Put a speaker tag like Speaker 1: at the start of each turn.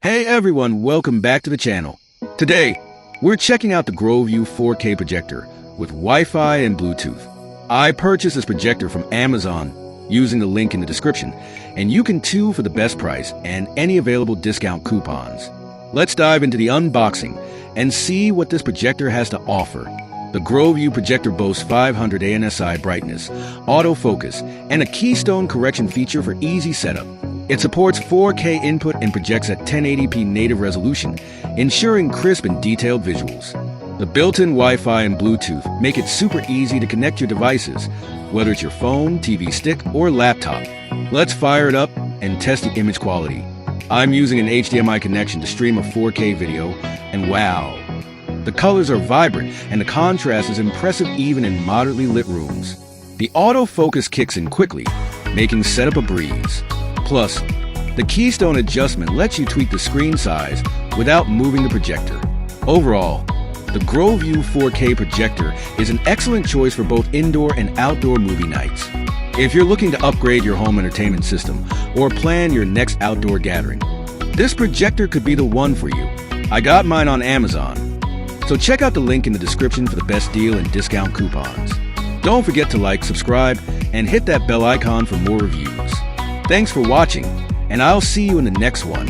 Speaker 1: Hey everyone, welcome back to the channel. Today, we're checking out the Groview 4K projector with Wi-Fi and Bluetooth. I purchased this projector from Amazon using the link in the description, and you can too for the best price and any available discount coupons. Let's dive into the unboxing and see what this projector has to offer. The Groview projector boasts 500 ANSI brightness, autofocus, and a Keystone correction feature for easy setup. It supports 4K input and projects at 1080p native resolution, ensuring crisp and detailed visuals. The built-in Wi-Fi and Bluetooth make it super easy to connect your devices, whether it's your phone, TV stick, or laptop. Let's fire it up and test the image quality. I'm using an HDMI connection to stream a 4K video, and wow! The colors are vibrant and the contrast is impressive even in moderately lit rooms. The autofocus kicks in quickly, making setup a breeze. Plus, the Keystone adjustment lets you tweak the screen size without moving the projector. Overall, the Groview 4K projector is an excellent choice for both indoor and outdoor movie nights. If you're looking to upgrade your home entertainment system or plan your next outdoor gathering, this projector could be the one for you. I got mine on Amazon, so check out the link in the description for the best deal and discount coupons. Don't forget to like, subscribe, and hit that bell icon for more reviews. Thanks for watching, and I'll see you in the next one.